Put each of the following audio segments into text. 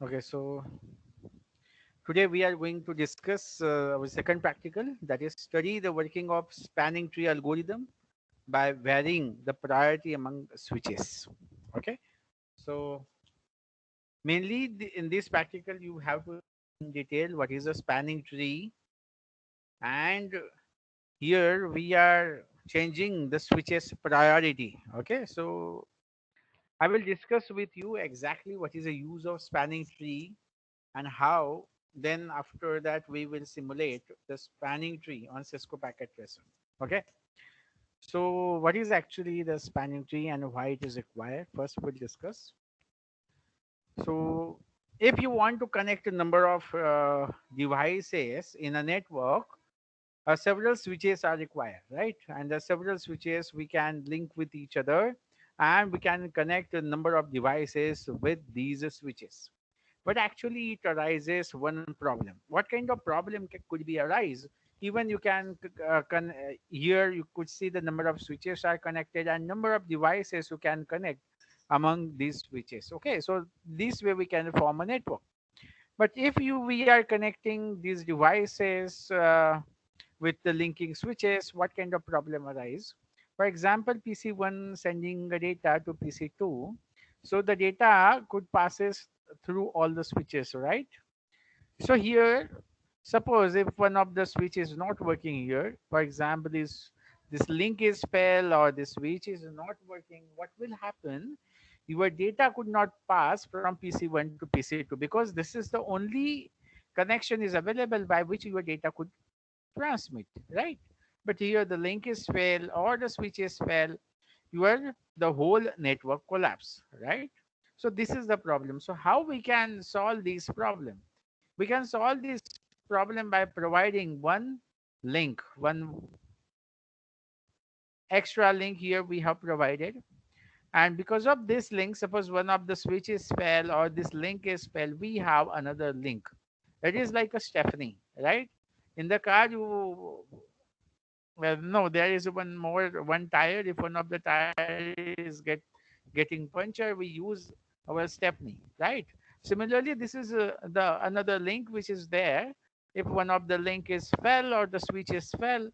Okay, so today we are going to discuss our second practical, that is study the working of spanning tree algorithm by varying the priority among switches. Okay, so mainly in this practical you have to in detail what is a spanning tree, and here we are changing the switches priority. Okay, so I will discuss with you exactly what is the use of spanning tree and how. Then after that we will simulate the spanning tree on Cisco packet tracer. Okay, so what is actually the spanning tree and why it is required? First we'll discuss. So if you want to connect a number of devices in a network, several switches are required, right? And the several switches we can link with each other, and we can connect a number of devices with these switches. But actually it arises one problem. What kind of problem could be arise? Even you can here you could see the number of switches are connected and number of devices you can connect among these switches. Okay, so this way we can form a network. But if we are connecting these devices with the linking switches, what kind of problem arise? For example, PC1 sending the data to PC2, so the data could passes through all the switches, right? So here, suppose if one of the switch is not working here, for example, this link is fail or this switch is not working, what will happen? Your data could not pass from PC1 to PC2 because this is the only connection is available by which your data could transmit, right? But here the link is fail or the switch is fail, your the whole network collapse, right? So this is the problem. So how we can solve this problem? We can solve this problem by providing one link, one extra link here we have provided. And because of this link, suppose one of the switches fell or this link is fell, we have another link. It is like a Stephanie, right? In the car, you well, no, there is one tire. If one of the tires getting punctured, we use our Stepney, right? Similarly, this is the another link which is there. If one of the link is fell or the switch is fell,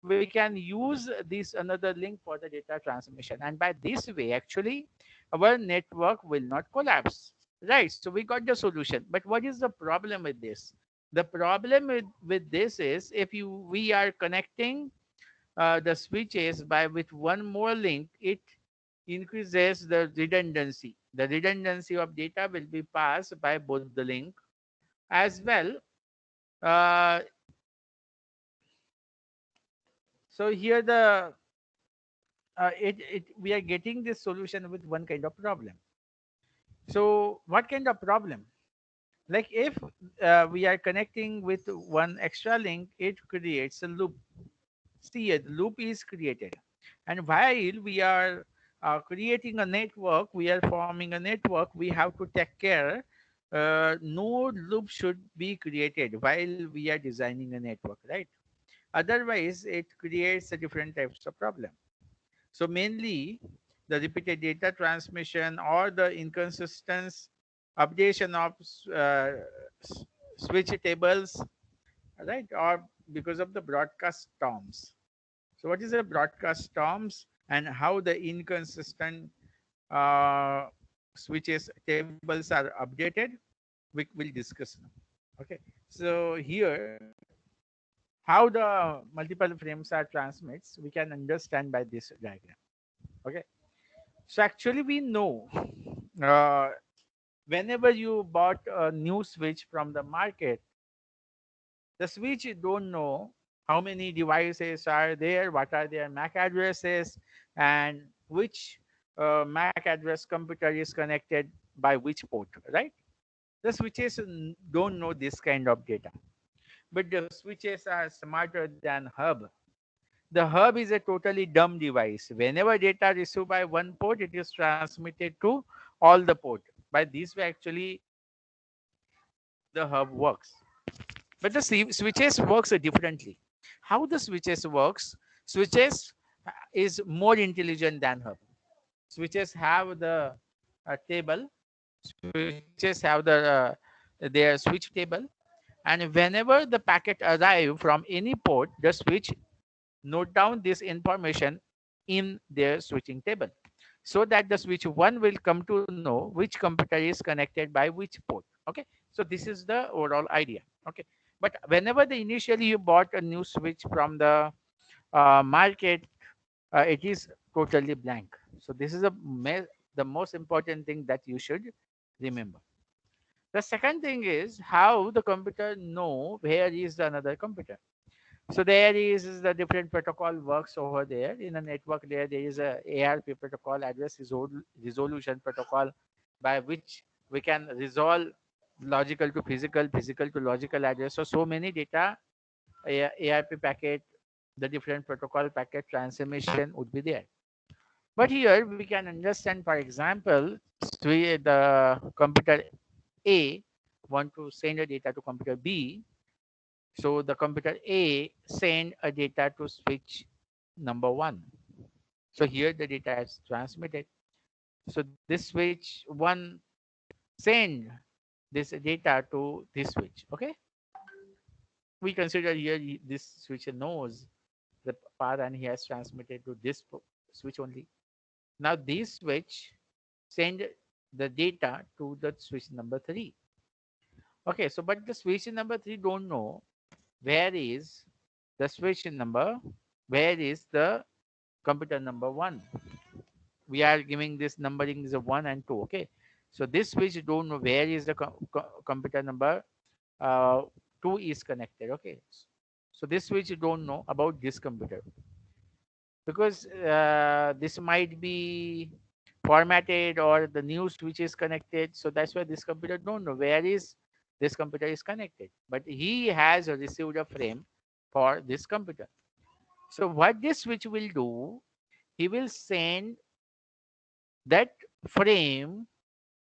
we can use this another link for the data transmission, and by this way, actually, our network will not collapse, right? So we got the solution. But what is the problem with this? The problem with this is if we are connecting the switches by with one more link, it increases the redundancy. The redundancy of data will be passed by both the link as well. Uh, so here the we are getting this solution with one kind of problem. So what kind of problem? Like if we are connecting with one extra link, it creates a loop. See, a loop is created. And while we are creating a network, we are forming a network, we have to take care no loop should be created while we are designing a network, right? Otherwise, it creates a different types of problem. So mainly the repeated data transmission or the inconsistent updation of s- switch tables, right? Or because of the broadcast storms. So what is a broadcast storms and how the inconsistent uh, switches tables are updated? We will discuss now. Okay. So here, how the multiple frames are transmits, we can understand by this diagram. Okay. So actually we know uh, whenever you bought a new switch from the market, the switch you don't know how many devices are there, what are their MAC addresses, and which MAC address computer is connected by which port, right? The switches don't know this kind of data, but the switches are smarter than hub. The hub is a totally dumb device. Whenever data received by one port, it is transmitted to all the port. By this way, actually, the hub works. But the switches works differently. How the switches works? Switches is more intelligent than hub. Switches have the table. switches have their switch table, and whenever the packet arrive from any port, the switch note down this information in their switching table, so that the switch 1 will come to know which computer is connected by which port. Okay, so this is the overall idea. Okay, but whenever the initially you bought a new switch from the market, it is totally blank. So this is the most important thing that you should remember. The second thing is how the computer know where is the another computer. So there is the different protocol works over there. In a network layer, there is a ARP protocol, resolution protocol, by which we can resolve logical to physical, physical to logical address. So many data, ARP packet, the different protocol packet transformation would be there. But here we can understand, for example, the computer A want to send a data to computer B. So the computer A send a data to switch number 1. So here the data is transmitted. So this switch 1 send this data to this switch. Okay. We consider here this switch knows the path and he has transmitted to this switch only. Now this switch send the data to the switch number 3. Okay. So but the switch number 3 don't know where is the switch number, where is the computer number 1. We are giving this numbering is a 1 and 2. Okay, so this switch don't know where is the computer number uh, 2 is connected. Okay, so this switch don't know about this computer, because this might be formatted or the new switch is connected. So that's why this computer don't know where is this computer is connected, but he has received a frame for this computer. So what this switch will do, he will send that frame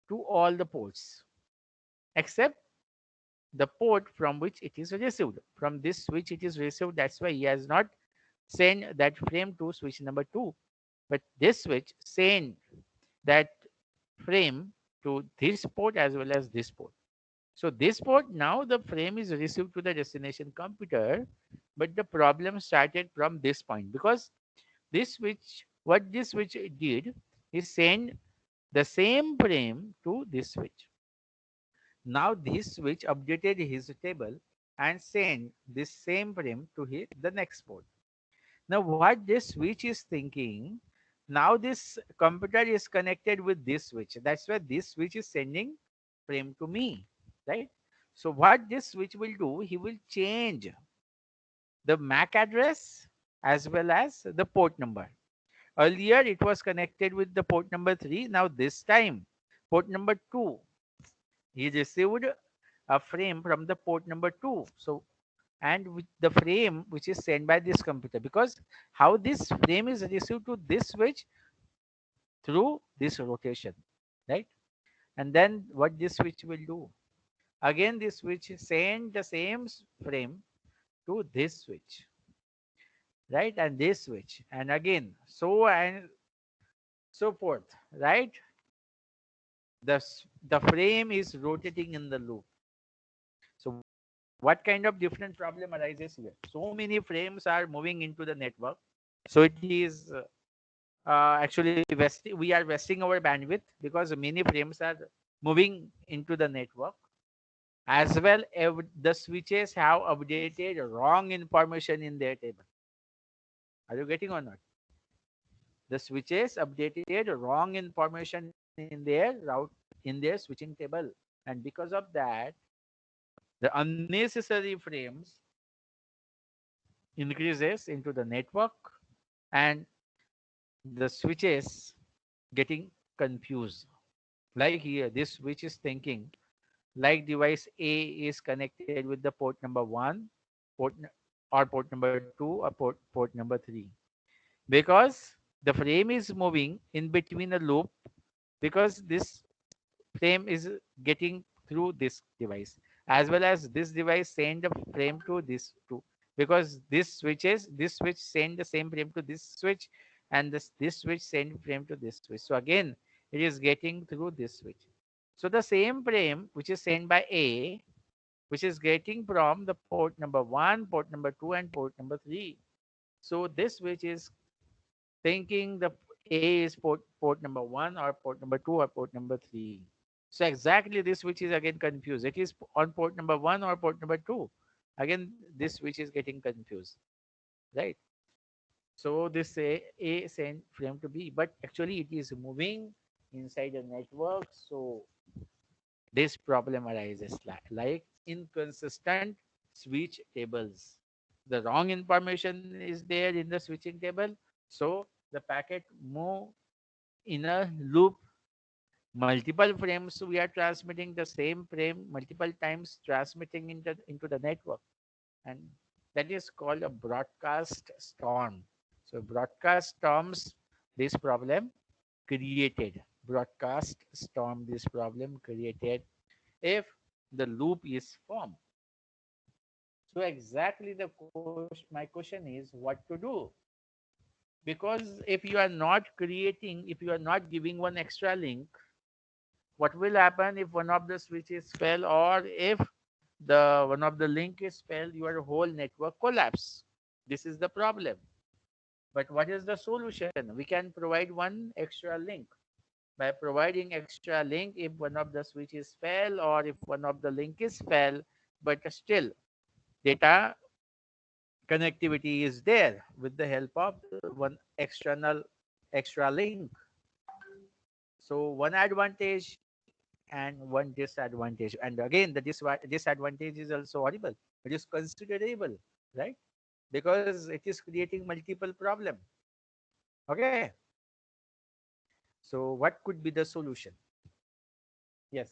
to all the ports except the port from which it is received. From this switch it is received. That's why he has not sent that frame to switch number 2. But this switch send that frame to this port as well as this port. So this port, now the frame is received to the destination computer, but the problem started from this point, because this switch, what this switch did is send the same frame to this switch. Now this switch updated his table and sent this same frame to the next port. Now what this switch is thinking, now this computer is connected with this switch. That's why this switch is sending frame to me, right? So what this switch will do, he will change the MAC address as well as the port number. Earlier it was connected with the port number 3. Now this time port number 2, he received a frame from the port number 2. So and with the frame which is sent by this computer, because how this frame is received to this switch, through this rotation, right? And then what this switch will do, again this switch send the same frame to this switch, right? And this switch, and again so and so forth, right? The frame is rotating in the loop. So what kind of different problem arises here? So many frames are moving into the network. So it is actually we are wasting our bandwidth, because many frames are moving into the network. As well, the switches have updated wrong information in their table. Are you getting or not? The switches updated wrong information in their switching table, and because of that, the unnecessary frames increases into the network, and the switches getting confused. Like here, this switch is thinking like device A is connected with the port number 1, or port number 2, or port number 3, because the frame is moving in between a loop, because this frame is getting through this device, as well as this device send the frame to this too, because this switch send the same frame to this switch, and this switch send frame to this switch. So again it is getting through this switch. So the same frame which is sent by A, which is getting from the port number 1, port number 2, and port number 3. So this switch is thinking the A is port number 1 or port number 2 or port number 3. So exactly this switch is again confused. It is on port number 1 or port number 2. Again, this switch is getting confused, right? So this A send frame to B, but actually it is moving inside the network. So this problem arises like inconsistent switch tables. The wrong information is there in the switching table. So the packet move in a loop. Multiple frames we are transmitting the same frame multiple times, transmitting into the network, and that is called a broadcast storm. So broadcast storms, this problem created. Broadcast storm, this problem created if the loop is formed. So exactly my question is what to do, because if you are not creating, if you are not giving one extra link, what will happen if one of the switches fail, or if the one of the link is fail, your whole network collapse. This is the problem. But what is the solution? We can provide one extra link. By providing extra link, if one of the switches fail or if one of the link is fail, but still data connectivity is there with the help of one extra link. So one advantage and one disadvantage. And again, the disadvantage is also horrible. It is considerable, right? Because it is creating multiple problem. Okay. So what could be the solution? Yes.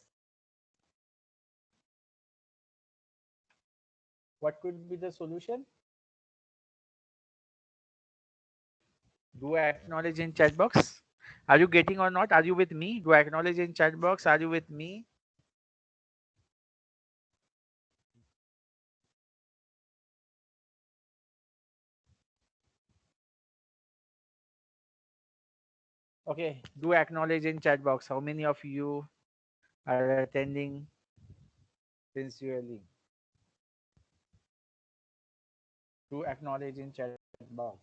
What could be the solution? Do I acknowledge in chat box? Are you getting or not? Are you with me? Do I acknowledge in chat box? Are you with me? Okay. Do acknowledge in chat box. How many of you are attending sincerely? Do acknowledge in chat box.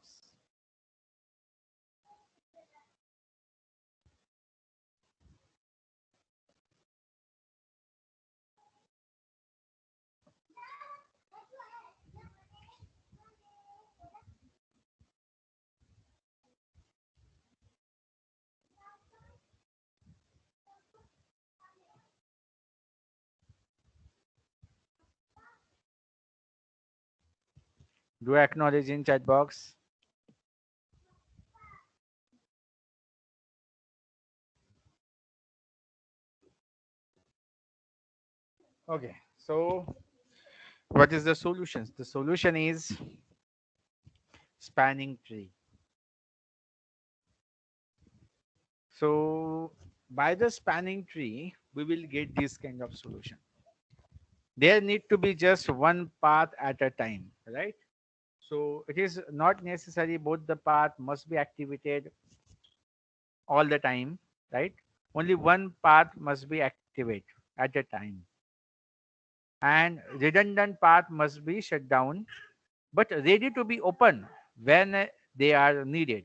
Do acknowledge in chat box. Okay. So what is the solution? The solution is spanning tree. So by the spanning tree, we will get this kind of solution. There need to be just one path at a time, right? So it is not necessary both the path must be activated all the time, right? Only one path must be activated at a time, and redundant path must be shut down, but ready to be open when they are needed,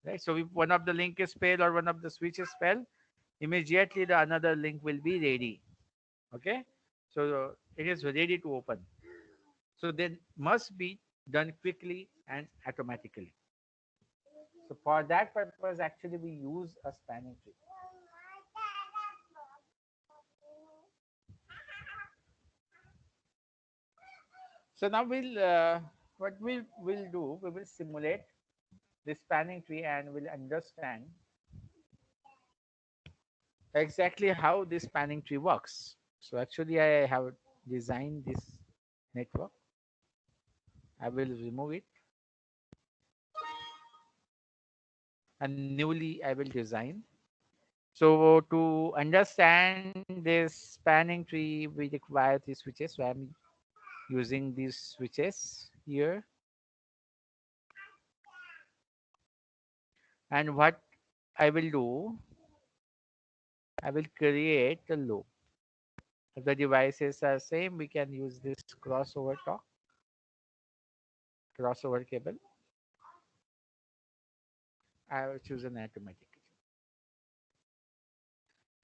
right? So if one of the link is failed or one of the switches fail, immediately the another link will be ready. Okay, so it is ready to open. So then must be done quickly and automatically. So for that purpose, actually we use a spanning tree. So now we'll what we'll do, we will simulate this spanning tree and we'll understand exactly how this spanning tree works. So actually I have designed this network. I will remove it and newly I will design. So to understand this spanning tree, we require these switches. So I'm using these switches here. And what I will do, I will create a loop. If the devices are same, we can use this crossover talk, crossover cable. I will choose an automatic.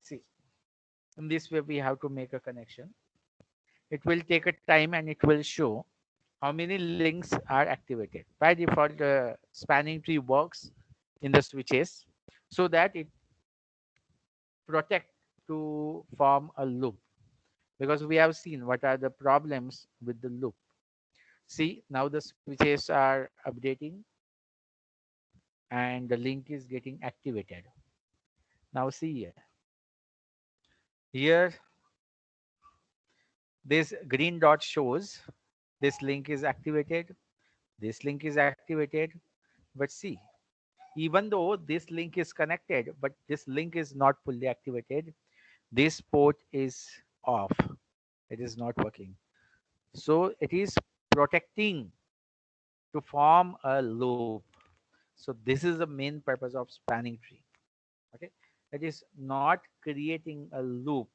See, in this way we have to make a connection. It will take a time and it will show how many links are activated. By default, the spanning tree works in the switches so that it protect to form a loop, because we have seen what are the problems with the loop. See, now the switches are updating and the link is getting activated. Now see here. Here, this green dot shows this link is activated. This link is activated. But see, even though this link is connected, but this link is not fully activated, this port is off. It is not working. So it is protecting to form a loop. So this is the main purpose of spanning tree. Okay, it is not creating a loop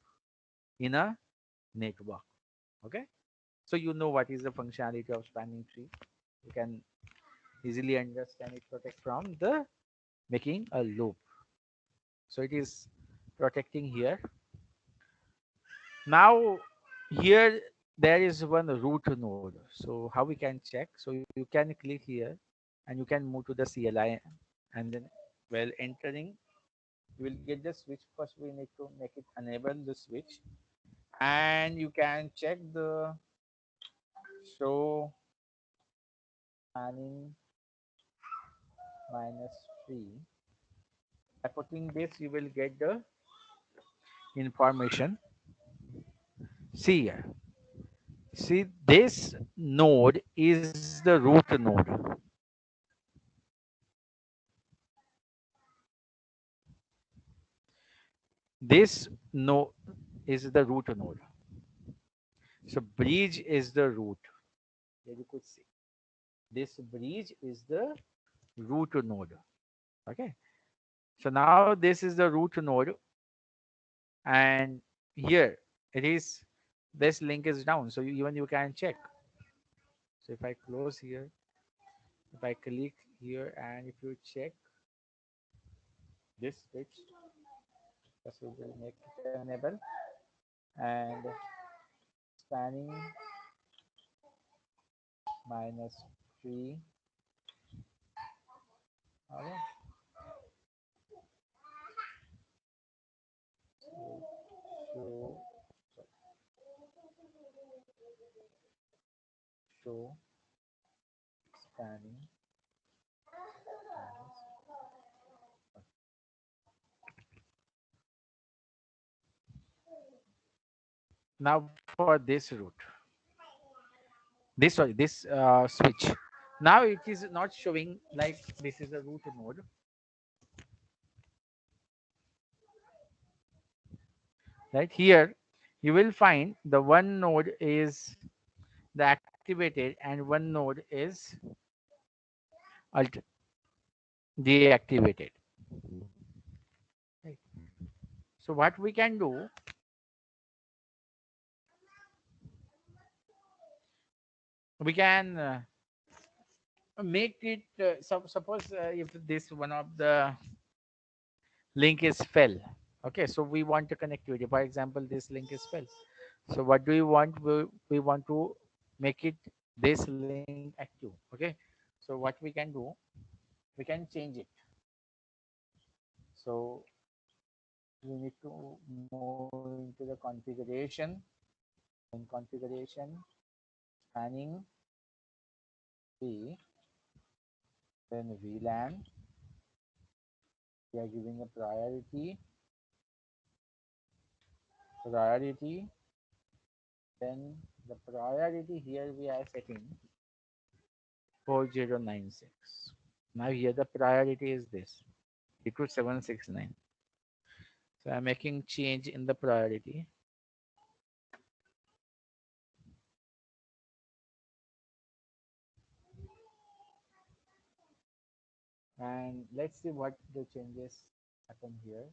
in a network. Okay, so you know what is the functionality of spanning tree. You can easily understand it protect from the making a loop. So it is protecting here. Now here there is one root node. So how we can check? So you can click here and you can move to the CLI, and then while entering you will get the switch. First we need to make it enable the switch, and you can check the show spanning minus 3. By putting this you will get the information. See here. See, this node is the root node. This node is the root node. So bridge is the root. There you could see. This bridge is the root node. Okay. So now this is the root node, and here it is. This link is down. So even you can check. So if I close here, if I click here, and if you check this switch, this will make it enable, and spanning minus 3. Okay. Show, show spanning minus. Now for this route, this switch. Now it is not showing like this is a root node, right? Here you will find the one node is the activated and one node is alt deactivated. Right. So what we can do, we can make it suppose if this one of the link is fell. Okay, so we want a connectivity. For example, this link is fell. So what do we want? We want to make it this link active. Okay, so what we can do, we can change it. So we need to move into the configuration. In configuration, spanning tree, then VLAN. We are giving a priority. Then the priority here we are setting 4096. Now here the priority is this equal 769. So I'm making change in the priority, and let's see what the changes happen here.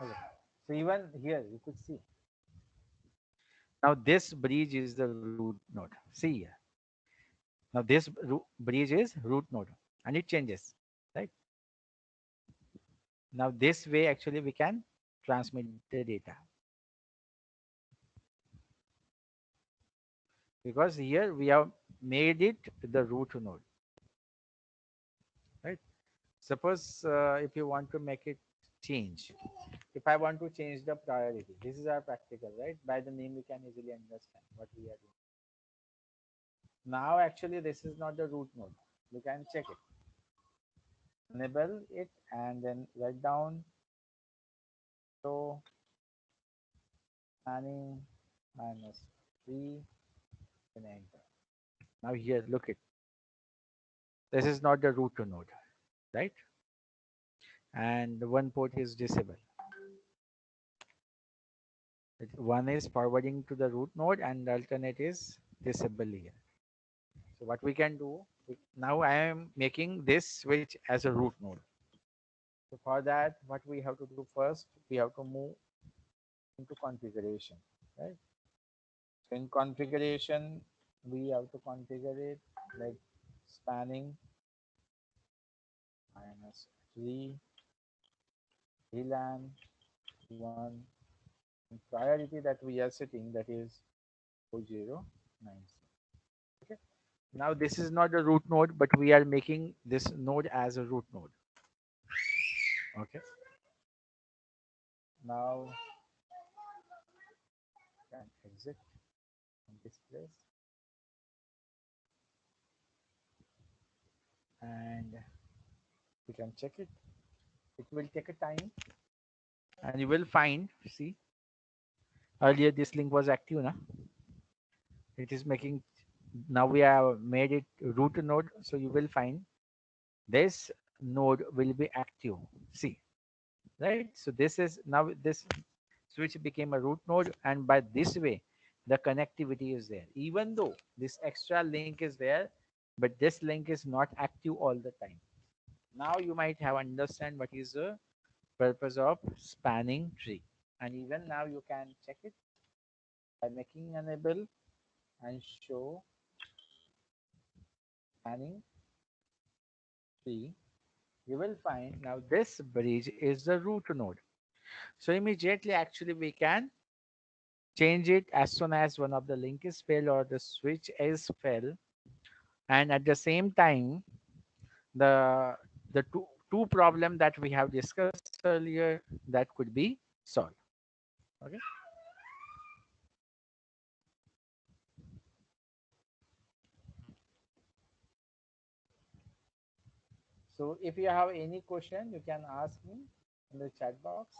Okay. So even here you could see. Now this bridge is the root node. See here. Now this bridge is root node and it changes, right? Now this way actually we can transmit the data because here we have made it the root node, right? Suppose if you want to make it change, if I want to change the priority, this is our practical, right? By the name you can easily understand what we are doing. Now actually this is not the root node. You can check it, enable it, and then write down so spanning minus 3 and enter. Now here look it. This is not the root node, right? And one port is disabled. One is forwarding to the root node and the alternate is disabled here. So what we can do, now I am making this switch as a root node. So for that, what we have to do first, we have to move into configuration, right? So in configuration, we have to configure it like spanning minus 3 VLAN 1 and priority that we are setting, that is 4090. Okay. Now this is not a root node, but we are making this node as a root node. Okay. Now can exit from this place and we can check it. It will take a time and you will find, see, earlier this link was active now. It is making, now we have made it root node, so you will find this node will be active. See, right? So this is now this switch became a root node, and by this way the connectivity is there, even though this extra link is there, but this link is not active all the time. Now you might have understand what is the purpose of spanning tree, and even now you can check it by making enable and show spanning tree. You will find now this bridge is the root node. So immediately actually we can change it as soon as one of the link is failed or the switch is failed, and at the same time the the two problem that we have discussed earlier, that could be solved. Okay. So if you have any question, you can ask me in the chat box.